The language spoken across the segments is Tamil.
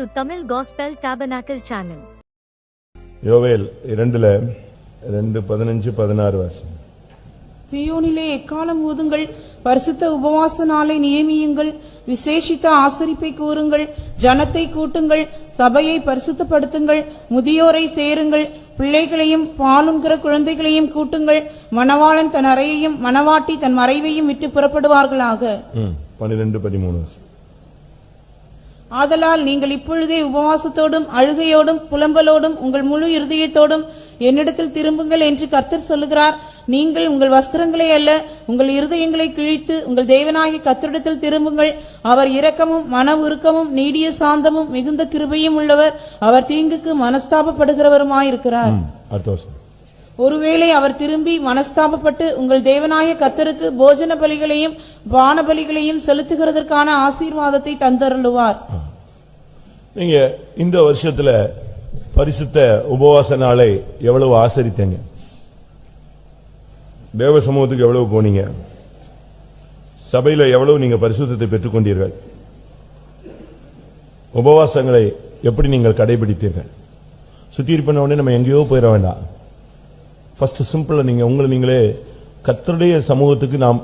to Tamil Gospel Tabernacle channel. யோவேல் 2:15-16 வாசிங்க. சீயோனிலே எக்காலம் ஊதுங்கள், பரிசுத்த உபவாச நாளை நியமியுங்கள், விசேஷித்த ஆசரிப்பை கூறுங்கள், ஜனத்தை கூட்டுங்கள், சபையை பரிசுத்தப்படுத்துங்கள், முதியோரை சேருங்கள், பிள்ளைகளையும் பாலுண்கிற குழந்தைகளையும் கூட்டுங்கள். மணவாளன் தன் அறையையும் மணவாட்டி தன் மறைவையும் விட்டு புறப்படுவார்களாக. 12-13 ஆதலால் நீங்கள் இப்பொழுதே உபவாசத்தோடும் அழுகையோடும் புலம்பலோடும் உங்கள் முழு இருதயத்தோடும் என்னிடத்தில் திரும்புங்கள் என்று கர்த்தர் சொல்லுகிறார். நீங்கள் உங்கள் வஸ்திரங்களை அல்ல, உங்கள் இருதயங்களை கிழித்து உங்கள் தேவனாகிய கர்த்தரிடத்தில் திரும்புங்கள். அவர் இரக்கமும் மன உருக்கமும் நீடிய சாந்தமும் மிகுந்த கிருபையும் உள்ளவர். அவர் தீங்குக்கு மனஸ்தாபப்படுகிறவருமாயிருக்கிறார். ஒருவேளை அவர் திரும்பி மனஸ்தாபப்பட்டு உங்கள் தேவனாகிய கர்த்தருக்கு போஜன பலிகளையும் பான பலிகளையும் செலுத்துகிறதற்கான ஆசீர்வாதத்தை தந்தருளுவார். நீங்க இந்த வருஷத்துல பரிசுத்த உபவாச நாளை எவ்வளவு ஆசரித்தீங்க? தேவ சமூகத்துக்கு எவ்வளவு போனீங்க? சபையில எவ்வளவு நீங்க பரிசுத்தத்தை பெற்றுக் கொண்டீர்கள்? உபவாசங்களை எப்படி நீங்கள் கடைபிடித்தீர்கள்? சுத்திகரிப்பு உடனே நம்ம எங்கேயோ போயிட வேண்டாம். ஃபர்ஸ்ட் சிம்பிளா நீங்க உங்களை நீங்களே கர்த்தருடைய சமூகத்துக்கு நாம்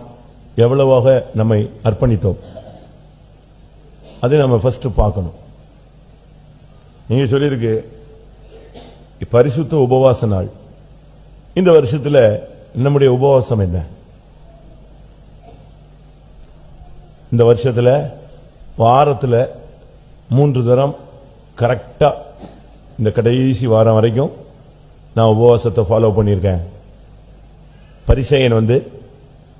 எவ்வளவாக நம்மை அர்ப்பணித்தோம் அதை நம்ம ஃபர்ஸ்ட் பார்க்கணும். நீங்க சொல்லியிருக்கு பரிசுத்த உபவாச நாள். இந்த வருஷத்துல நம்முடைய உபவாசம் என்ன? இந்த வருஷத்துல வாரத்துல 3 தரம் கரெக்டா இந்த கடைசி வாரம் வரைக்கும் நான் உபவாசத்தை ஃபாலோ பண்ணியிருக்கேன். பரிசேயன்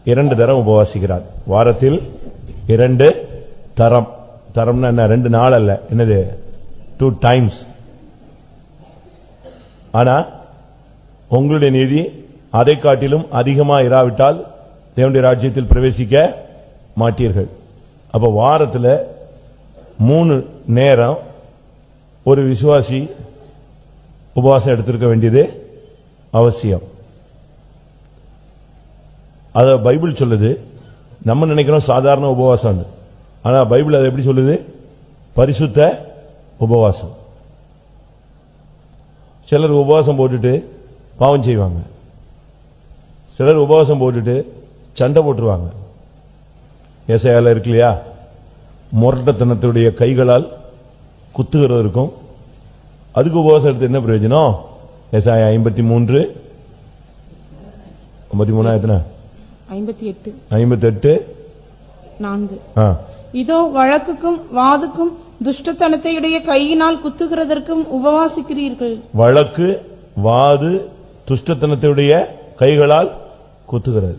2 தரம் உபவாசிக்கிறார். வாரத்தில் 2 தரம். தரம்னா என்ன? 2 நாள் அல்ல, என்னது? 2 டைம்ஸ். ஆனா உங்களுடைய நீதி அதை காட்டிலும் அதிகமா இராவிட்டால் தேவனுடைய ராஜ்யத்தில் பிரவேசிக்க மாட்டீர்கள். அப்ப வாரத்தில் 3 நேரம் ஒரு விசுவாசி உபவாசம் எடுத்திருக்க வேண்டியது அவசியம். அத பைபிள் சொல்லுது. நம்ம நினைக்கிறோம் சாதாரண உபவாசம், ஆனா பைபிள் அதை எப்படி சொல்லுது? பரிசுத்த உபவாசம். சிலர் உபவாசம் போட்டுட்டு பாவம் செய்வாங்க, சிலர் உபவாசம் போட்டுட்டு சண்டை போட்டுருவாங்க. ஏசாயால இருக்கு இல்லையா, முரட்டத்தனத்துடைய கைகளால் குத்துகிறது இருக்கும். அதுக்கு உபவாசம் எடுத்து என்ன பிரயோஜனம்? ஏசாயா 53 எத்தனை? 58 4. இதோ வழக்குக்கும் வாதுக்கும் துஷ்டத்தனத்தையுடைய கையினால் குத்துகிறதற்கும் உபவாசிக்கிறீர்கள். வழக்கு வாது துஷ்டத்தனத்தையுடைய கைகளால் குத்துகிறது.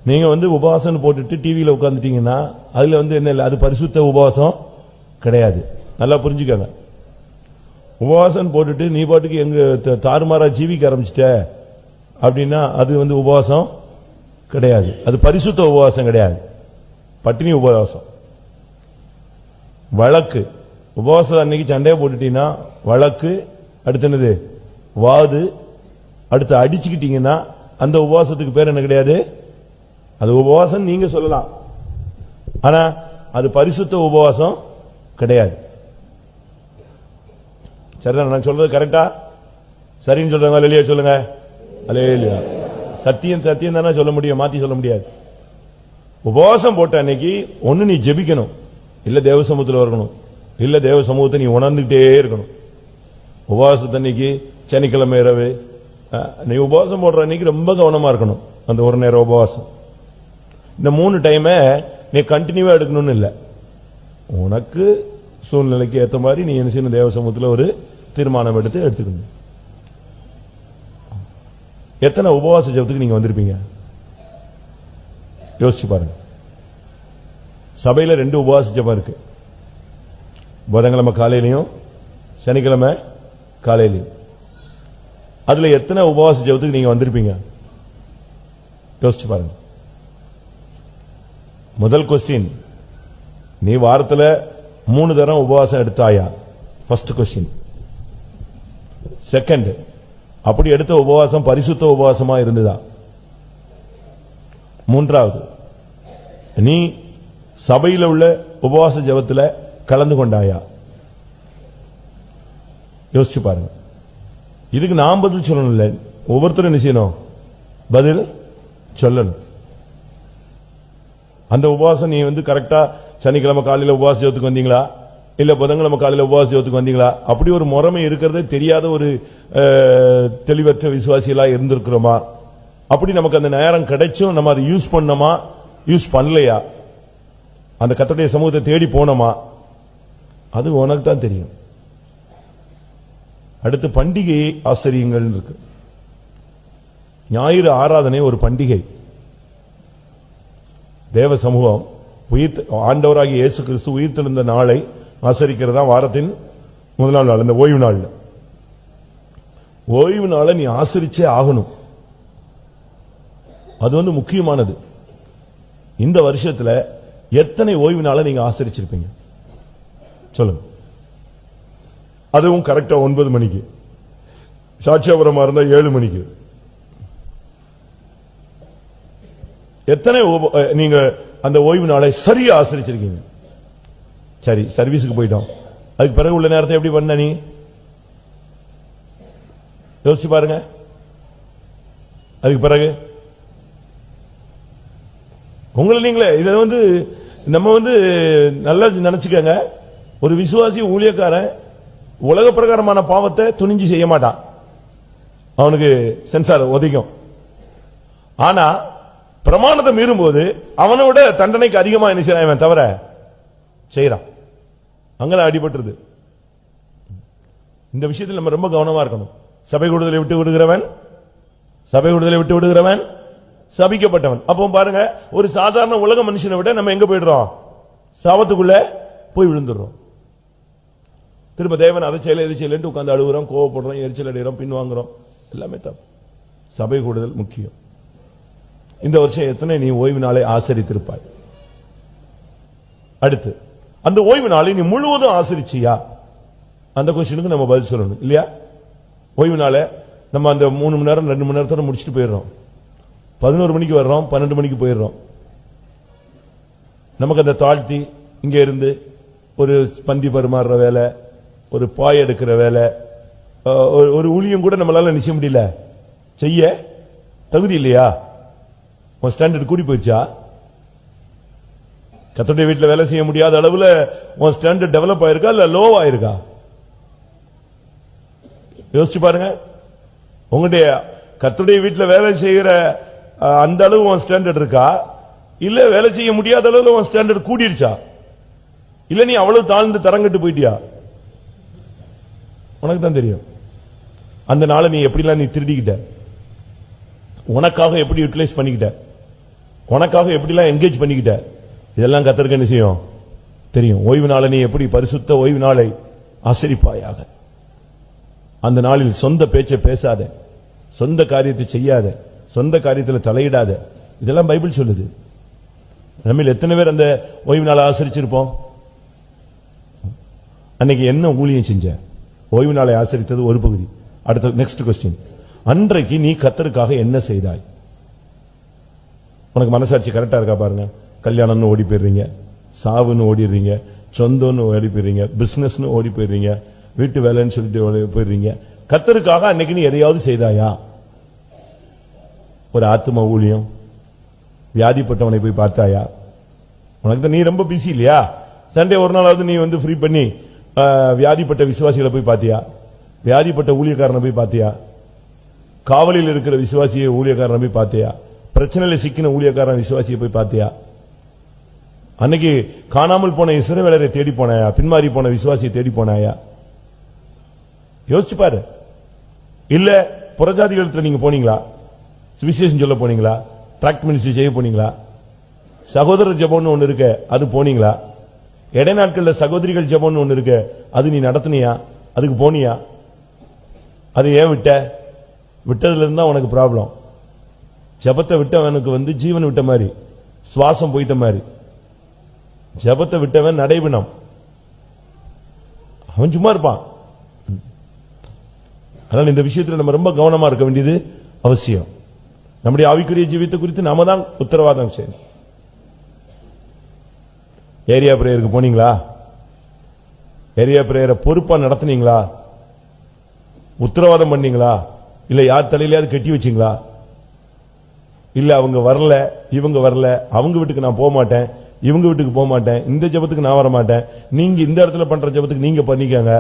நீங்க உபவாசம் போட்டுட்டு டிவியில உட்கார்ந்துட்டீங்கன்னா அதுல என்ன இல்லை, அது பரிசுத்த உபவாசம் கிடையாது. நல்லா புரிஞ்சுக்கங்க. உபவாசம் போட்டுட்டு நீ பாட்டுக்கு எங்க தாறுமாறா ஜீவிக்க ஆரம்பிச்சிட்ட அப்படின்னா அது உபவாசம் கிடையாது. அது பரிசுத்த உபவாசம் கிடையாது, பட்டினி உபவாசம். வழக்கு உபவாசம் அன்னைக்கு சண்டையை போட்டுட்டீங்கன்னா வழக்கு, அடுத்து என்னது? வாது, அடுத்து அடிச்சுக்கிட்டீங்கன்னா அந்த உபவாசத்துக்கு பேர் என்ன கிடையாது? அது உபவாசம் நீங்க சொல்லலாம், ஆனா அது பரிசுத்த உபவாசம் கிடையாது. சரிதான் நான் சொல்றது கரெக்டா? சரின்னு சொல்றாங்க இல்லையா? சொல்லுங்க. அல்லேலூயா. சத்தியம் சத்தியம் தானே சொல்ல முடியும், மாத்தி சொல்ல முடியாது. உபவாசம் போட்ட அன்னைக்கு ஒண்ணு நீ ஜெபிக்கணும், இல்ல தேவ சமூகத்தில் வரணும், இல்ல தேவ சமூகத்தை நீ உணர்ந்துகிட்டே இருக்கணும். உபவாசத்தன்னைக்கு சனிக்கிழமை இரவு நீ உபவாசம் போடுற அன்னைக்கு ரொம்ப கவனமா இருக்கணும். அந்த ஒரு நேரம் உபவாசம், இந்த 3 டைமை நீ கண்டினியூவா எடுக்கணும்னு இல்லை. உனக்கு சூழ்நிலைக்கு ஏற்ற மாதிரி நீ என்ன செய்யணும்? தேவ சமூகத்தில் ஒரு தீர்மானம் எடுத்துக்கணும். எத்தனை உபவாச ஜெபத்துக்கு நீங்க வந்திருப்பீங்க? யோசிச்சு பாருங்க. சபையில 2 உபவாச ஜெபம் இருக்கு, புதன்கிழமை காலையிலையும் சனிக்கிழமை காலையிலையும். அதுல எத்தனை உபவாச ஜெபத்துக்கு நீங்க வந்திருப்பீங்க? யோசிச்சு பாருங்க. முதல் கொஸ்டின், நீ வாரத்துல 3 தரம் உபவாசம் எடுத்தாயா? First question. செகண்ட், அப்படி எடுத்த உபவாசம் பரிசுத்த உபவாசமா இருந்ததா? மூன்றாவது, நீ சபையில் உள்ள உபவாச ஜெபத்தில் கலந்து கொண்டாயா? யோசிச்சு பாருங்க. இதுக்கு நான் பதில் சொல்லணும் இல்ல, ஒவ்வொருத்தரும் என்ன செய்யணும்? பதில் சொல்லணும். அந்த உபவாசம் நீ கரெக்டா சனிக்கிழமை காலையில உபவாச ஜெபத்துக்கு வந்தீங்களா, இல்ல புதன்கிழமை காலையில உபவாச ஜெபத்துக்கு வந்தீங்களா? அப்படி ஒரு முறைமை இருக்கிறதே தெரியாத ஒரு தெளிவற்ற விசுவாசிகளா இருந்திருக்கிறோமா? அப்படி நமக்கு அந்த நேரம் கிடைச்சும் நம்ம அதை யூஸ் பண்ணோமா, யூஸ் பண்ணலையா? அந்த கர்த்தருடைய சமூகத்தை தேடி போனோமா? அது உனக்கு தான் தெரியும். அடுத்து பண்டிகையை ஆச்சரியங்கள் இருக்கு. ஞாயிறு ஆராதனை ஒரு பண்டிகை. தேவ சமூகம் ஆண்டவராகிய இயேசு கிறிஸ்து உயிர்த்தெழுந்த நாளை ஆசரிக்கிறதா வாரத்தின் முதலாம் நாள், இந்த ஓய்வு நாள். ஓய்வு நாளை நீ ஆசரிச்சே ஆகணும். அது முக்கியமானது. இந்த வருஷத்துல எத்தனை ஓய்வு நாளை நீங்க ஆசரிச்சிருப்பீங்க சொல்லுங்க. அதுவும் கரெக்டா 9 மணிக்கு, சாட்சியாபுரமா இருந்தா 7 மணிக்கு. எத்தனை நீங்க அந்த ஓய்வு நாளை சரியா ஆசரிச்சிருக்கீங்க? சரி, சர்வீஸுக்கு போயிட்டோம், அதுக்கு பிறகு உள்ள நேரத்தை எப்படி பண்ண நீ யோசிச்சு பாருங்க. அதுக்கு பிறகு உங்களை நீங்களே இதை நம்ம நல்லா நினைச்சுக்கங்க. ஒரு விசுவாசி ஊழியக்காரன் உலக பிரகாரமான பாவத்தை துணிஞ்சு செய்ய மாட்டான், அவனுக்கு சென்சார் ஒதுக்கும். ஆனா பிரமாணத்தை மீறும்போது அவனோட தண்டனைக்கு அதிகமா என்ன செய்யறான் தவிர செய்யறான். அங்கதான் அடிபட்டுருது. இந்த விஷயத்தில் நம்ம ரொம்ப கவனமா இருக்கணும். சபை கூடுதலை விட்டு விடுகிறவன் சபிக்கப்பட்டவன். அப்போ பாருங்க, ஒரு சாதாரண உலக மனுஷனை விட நம்ம எங்க போயிடுறோம்? சாபத்துக்குள்ள போய் விழுந்துடுறோம். திரும்ப தேவன் அதை செய்யல எது செய்யலன்னு உட்கார்ந்து அழுகுறோம், கோவப்படுறோம், எரிச்சல் அடைகிறோம், பின்வாங்குறோம். எல்லாமே தப்பு. சபை கூடுதல் முக்கியம். இந்த வருஷம் எத்தனை நீ ஓய்வு நாளை ஆசரித்திருப்பாய்? அடுத்து அந்த ஓய்வு நாளை நீ முழுவதும் ஆசரிச்சியா? அந்த கொஸ்டினுக்கு நம்ம பதில் சொல்லணும் இல்லையா? ஓய்வு நாளை நம்ம அந்த 3 மணி நேரம் 2 மணி நேரத்தோட முடிச்சுட்டு போயிடுறோம். 11 மணிக்கு வர்றோம், 12 மணிக்கு போயிடுறோம். நமக்கு அந்த தாழ்த்தி இங்க இருந்து ஒரு பந்தி பரிமாறுற வேலை, ஒரு பாய் எடுக்கிற வேலை, ஒரு ஊழியம் கூட நம்மளால நிச்சய முடியல, செய்ய தகுதி இல்லையா? உன் ஸ்டாண்டர்ட் கூடி போயிடுச்சா? கர்த்தருடைய வீட்டில் வேலை செய்ய முடியாத அளவுல உன் ஸ்டாண்டர்ட் டெவலப் ஆயிருக்கா இல்ல லோ ஆயிருக்கா? யோசிச்சு பாருங்க. உங்களுடைய கர்த்தருடைய வீட்டில் வேலை செய்யற அந்த அளவு உன் ஸ்டாண்டர்ட் இருக்கா, இல்ல வேலை செய்ய முடியாத அளவுல உன் ஸ்டாண்டர்ட் கூடிருச்சா, இல்ல நீ அவ்வளவு தாழ்ந்து தரங்கட்டு போயிட்டியா? உனக்கு தான் தெரியும். அந்த நாளை நீ எப்படிலாம் நீ திருடிக்கிட்ட, உனக்காக எப்படி யூட்டிலைஸ் பண்ணிக்கிட்ட, உனக்காக எப்படிலாம் என்கேஜ் பண்ணிக்கிட்ட, இதெல்லாம் கர்த்தருக்கு என்ன செய்யும் தெரியும். ஓய்வு நாளை நீ எப்படி பரிசுத்த ஓய்வு நாளை ஆசரிப்பாயாக. அந்த நாளில் சொந்த பேச்சை பேசாத, சொந்த காரியத்தை செய்யாத, சொந்த காரியத்தில் தலையிடாத. இதெல்லாம் பைபிள் சொல்லுது. நம்ம எத்தனை பேர் அந்த ஓய்வு நாளை ஆசரிச்சிருப்போம்? அன்னைக்கு என்ன ஊழியம் செஞ்ச? ஓய்வு நாளை ஆசரித்தது ஒரு பகுதி. அடுத்த நெக்ஸ்ட் கொஸ்டின், அன்றைக்கு நீ கர்த்தருக்காக என்ன செய்தாய்? உனக்கு மனசாட்சி கரெக்டா இருக்கா பாருங்க. கல்யாணம்னு ஓடி போயிடுறீங்க, சாவுன்னு ஓடிடுறீங்க, சொந்தம்னு ஓடி போயிடுறீங்க, பிசினஸ்னு ஓடி போயிடுறீங்க, வீட்டு வேலைன்னு சொல்லிட்டு போயிடுறீங்க. கர்த்தருக்காக அன்னைக்கு நீ எதையாவது செய்தாயா? ஒரு ஆத்தும ஊழியம், வியாதிப்பட்டவனை போய் பார்த்தாயா? உனக்கு தான் நீ ரொம்ப பிஸி இல்லையா? சண்டே ஒரு நாளாவது நீ ஃப்ரீ பண்ணி வியாதிப்பட்ட விசுவாசிகளை போய் பார்த்தியா? வியாதிப்பட்ட ஊழியக்காரனை போய் பார்த்தியா? காவலில் இருக்கிற விசுவாசியை ஊழியக்காரனை போய் பார்த்தியா? பிரச்சனையில சிக்கின ஊழியக்காரன் விசுவாசியை போய் பார்த்தியா? அன்னைக்கு காணாமல் போன இஸ்ரவேலரை தேடி போனாயா? பின்மாறி போன விசுவாசியை தேடி போனாயா? யோசிச்சு பாரு. இல்ல புறஜாதிகளுக்கு நீங்க போனீங்களா? சுவிசேஷம் சொல்ல போனீங்களா? டிராக்ட் மினிஸ்ட்ரி செய்ய போனீங்களா? சகோதர ஜெபம்னு ஒன்னு இருக்கு, அது போனீங்களா? இடைநாட்கள்ல சகோதரிகள் ஜெபம்னு ஒன்னு இருக்கு, அது நீ நடத்தினியா? அதுக்கு போனியா? அது ஏன் விட்ட? விட்டதுல இருந்தா உனக்கு ப்ராப்ளம். ஜெபத்தை விட்டவனுக்கு ஜீவன் விட்ட மாதிரி, சுவாசம் போயிட்ட மாதிரி. ஜெபத்தை விட்டவன் நடைபிணம், அவன் சும்மா இருப்பான். அதனால இந்த விஷயத்தில் நம்ம ரொம்ப கவனமா இருக்க வேண்டியது அவசியம். நம்முடைய ஆவிக்குரிய ஜீவியத்தை குறித்து நாம தான் உத்தரவாதம் செய்யணும். ஏரியா பிரேயருக்கு போனீங்களா? ஏரியா பிரேயரை பொறுப்பா நடத்தினீங்களா? உத்தரவாதம் பண்ணீங்களா? இல்ல யார் தலையிலயாவது கட்டி வச்சீங்களா? இல்ல அவங்க வரல, இவங்க வரல, அவங்க வீட்டுக்கு நான் போக மாட்டேன், இவங்க வீட்டுக்கு போக மாட்டேன், இந்த ஜெபத்துக்கு நான் வர மாட்டேன், நீங்க இந்த இடத்துல பண்ற ஜெபத்துக்கு நீங்க பண்ணிக்கங்க,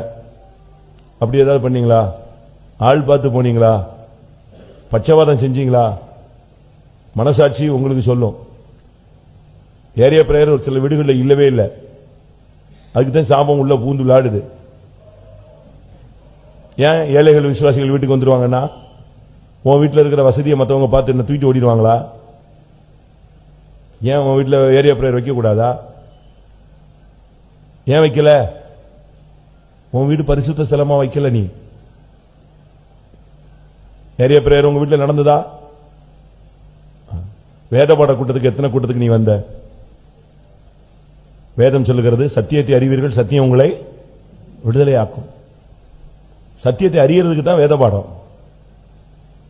அப்படி ஏதாவது பண்ணீங்களா? ஆள் பார்த்து போனீங்களா? பட்சவாதம் செஞ்சீங்களா? மனசாட்சி உங்களுக்கு சொல்லும். ஏரியா பிரேயர் ஒரு சில வீடுகளில் இல்லவே இல்லை. அதுக்குதான் சாபம் உள்ள பூந்து விளையாடுது. ஏன் ஏழைகள் விசுவாசிகள் வீட்டுக்கு வந்துருவாங்கன்னா, உன் வீட்டில் இருக்கிற வசதியை மற்றவங்க பார்த்து என்ன தூக்கிட்டு ஓடிடுவாங்களா? ஏன் உன் வீட்டில் ஏரியா பிரேயர் வைக்க கூடாதா? ஏன் வைக்கல? உன் வீடு பரிசுத்த ஸ்தலமா வைக்கல. நீ ஏரியா பிரேயர் உங்க வீட்டில் நடந்ததா? வேதபாட கூட்டத்துக்கு எத்தனை கூட்டத்துக்கு நீ வந்த? வேதம் சொல்லுகிறது, சத்தியத்தை அறிவீர்கள், சத்தியம் உங்களை விடுதலையாக்கும். சத்தியத்தை அறியறதுக்கு தான் வேதபாடம்.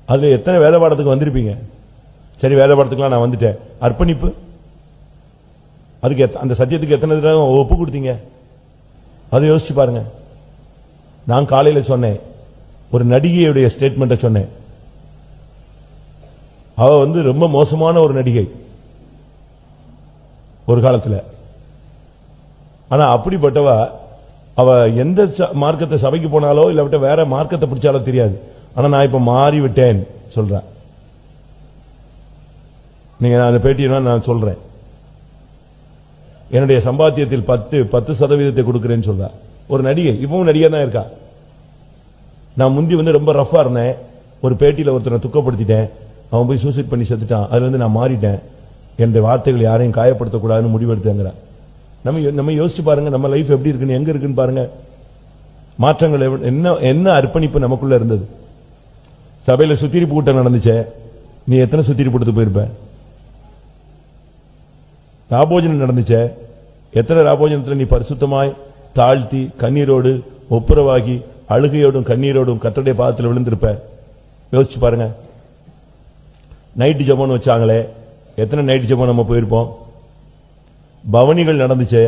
அதுல எத்தனை வேதபாடத்துக்கு வந்திருப்பீங்க? சரி, வேதபாடத்துக்குலாம் நான் வந்துட்டேன். அர்ப்பணிப்பு, அதுக்கு அந்த சத்தியத்துக்கு எத்தனை தடவை ஒப்பு கொடுத்தீங்க? அதை யோசிச்சு பாருங்க. நான் காலையில சொன்னேன், ஒரு நடிகையுடைய ஸ்டேட்மெண்ட்டை சொன்னேன். அவ ரொம்ப மோசமான ஒரு நடிகை ஒரு காலத்துல. ஆனா அப்படிப்பட்டவ, அவ எந்த மார்க்கத்தை சபைக்கு போனாலோ இல்ல வேற மார்க்கத்தை பிடிச்சாலோ தெரியாது. ஆனா நான் இப்ப மாறி விட்டேன் சொல்றேன். நீங்க அந்த பேட்டியை நான் சொல்றேன். என்னுடைய சம்பாத்தியத்தில் 10% கொடுக்கிறேன்னு சொல்ற ஒரு நடிகை. இப்பவும் நடிகை தான் இருக்கா. நான் முந்தி ரொம்ப ரஃபா இருந்தேன். ஒரு பேட்டியில ஒருத்தனை துக்கப்படுத்திட்டேன். அவன் போய் சூசைட் பண்ணி செத்துட்டான். அதுல நான் மாறிட்டேன். என்னுடைய வார்த்தைகள் யாரையும் காயப்படுத்தக்கூடாதுன்னு முடிவெடுத்தேங்கிற. நம்ம யோசிச்சு பாருங்க, நம்ம லைஃப் எப்படி இருக்குன்னு, எங்க இருக்குன்னு பாருங்க. மாற்றங்கள் என்ன அர்ப்பணிப்பு நமக்குள்ள இருந்தது. சபையில சுத்திரிப்பு கூட்டம் நடந்துச்சே, நீ எத்தனை சுத்திரிப்பு கூட்டத்துக்கு போயிருப்ப? ராபோஜனம் நடந்துச்சே, எத்தனை ராபோஜனத்தில் நீ பரிசுத்தமாய் தாழ்த்தி கண்ணீரோடு ஒப்புரவாகி அழுகையோடும் கண்ணீரோடும் கர்த்தருடைய பாதத்தில் விழுந்திருப்ப? யோசிச்சு பாருங்க. நைட்டு ஜெபம்னு வச்சாங்களே, எத்தனை நைட்டு ஜெபம் நம்ம போயிருப்போம்? பவனிகள் நடந்துச்சே,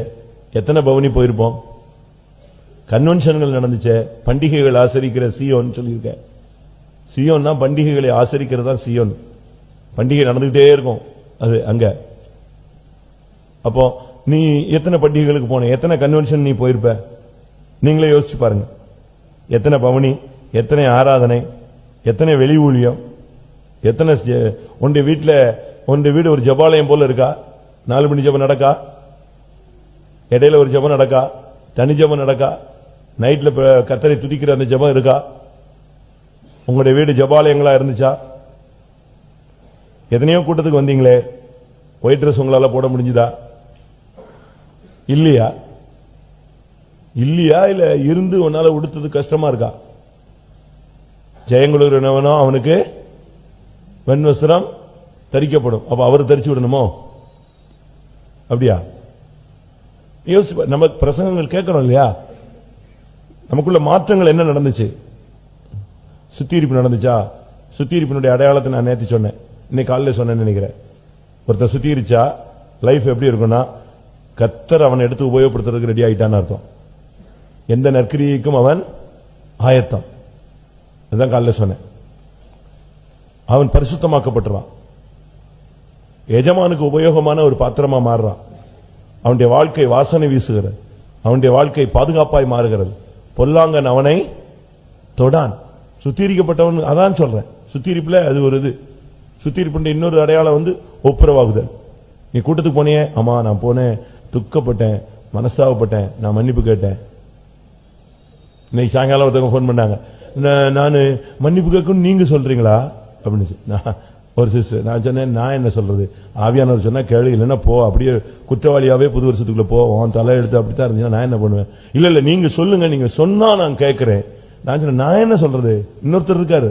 எத்தனை பவனி போயிருப்போம்? கன்வென்ஷன்கள் நடந்துச்சே, பண்டிகைகள் ஆசரிக்கிற சியோன் சொல்லியிருக்க. சியோன்னா பண்டிகைகளை ஆசரிக்கிறதா சியோன். பண்டிகை நடந்துகிட்டே இருக்கும் அது அங்க. அப்போ நீ எத்தனை பண்டிகைகளுக்கு போன, எத்தனை கன்வென்ஷன் நீ போயிருப்ப? நீங்களே யோசிச்சு பாருங்க. எத்தனை பவனி, எத்தனை ஆராதனை, எத்தனை வெளி ஊழியம், எத்தனை உன்னுடைய வீடு ஒரு ஜபாலயம் போல இருக்கா? 4 மணி ஜபம் நடக்கா? இடையில ஒரு ஜபம் நடக்கா? தனி ஜபம் நடக்கா? நைட்ல கர்த்தரை துதிக்கிற அந்த ஜபம் இருக்கா? உங்களுடைய வீடு ஜபாலயங்களா இருந்துச்சா? எத்தனையோ கூட்டத்துக்கு வந்தீங்களே, ஒயிட் ட்ரெஸ் உங்களால போட முடிஞ்சுதா? இல்லையா? இல்ல இருந்து உன்னால உடுத்தது கஷ்டமா இருக்கா? ஜெயங்குளூர்னவனோ அவனுக்கு வெண்வஸ்திரம் தரிக்கப்படும். அப்ப அவர் தரிச்சு விடணுமோ? அப்படியா? யோசிப்பா. நம்ம பிரசங்கங்கள் கேட்கணும் இல்லையா? நமக்குள்ள மாற்றங்கள் என்ன நடந்துச்சு? சுத்திகரிப்பு நடந்துச்சா? சுத்திகரிப்பினுடைய அடையாளத்தை நான் நேற்று சொன்னேன், இன்னைக்கு காலையில் சொன்னேன்னு நினைக்கிறேன். ஒருத்தர் சுத்திகரிச்சா லைஃப் எப்படி இருக்கும்னா, கர்த்தர் அவனை எடுத்து உபயோகப்படுத்துறதுக்கு ரெடி ஆயிட்டான்னு அர்த்தம். எந்த நற்கிரியைக்கும் அவன் ஆயத்தம். அதுதான் காலையில் சொன்னேன். அவன் பரிசுத்தமாக்கப்பட்டுறான். எஜமானுக்கு உபயோகமான ஒரு பாத்திரமா மாறுறான். அவனுடைய வாழ்க்கை வாசனை வீசுகிறது. அவனுடைய வாழ்க்கை பாதுகாப்பாய் மாறுகிறது. பொல்லாங்கன் அவனை தொடான். சுத்திகரிக்கப்பட்டவன். அதான் சொல்றேன், சுத்திகரிப்புல அது ஒரு இது. சுத்திகரிப்பு இன்னொரு அடையாளம் ஒப்புரவாகுதல். நீ கூட்டத்துக்கு போனியே, ஆமா நான் போனேன், துக்கப்பட்டேன், மனஸ்தாபப்பட்டேன், நான் மன்னிப்பு கேட்டேன். இன்னைக்கு சாயங்காலம் ஒருத்தவங்க போன் பண்ணாங்க, நான் மன்னிப்பு கேட்கணும் நீங்க சொல்றீங்களா அப்படின்னு. ஒரு சிஸ்டர், நான் சொன்னேன், நான் என்ன சொல்றது? ஆவியானவர் சொன்னா கேளு, இல்லைன்னா போ, அப்படியே குற்றவாளியாவே புது வருஷத்துக்குள்ள போ, உன் தலை எடுத்து அப்படித்தான் இருந்துச்சுன்னா நான் என்ன பண்ணுவேன்? இல்ல நீங்க சொல்லுங்க, நீங்க சொன்னா நான் கேட்கிறேன். நான் சொன்னேன், நான் என்ன சொல்றது? இன்னொருத்தர் இருக்காரு,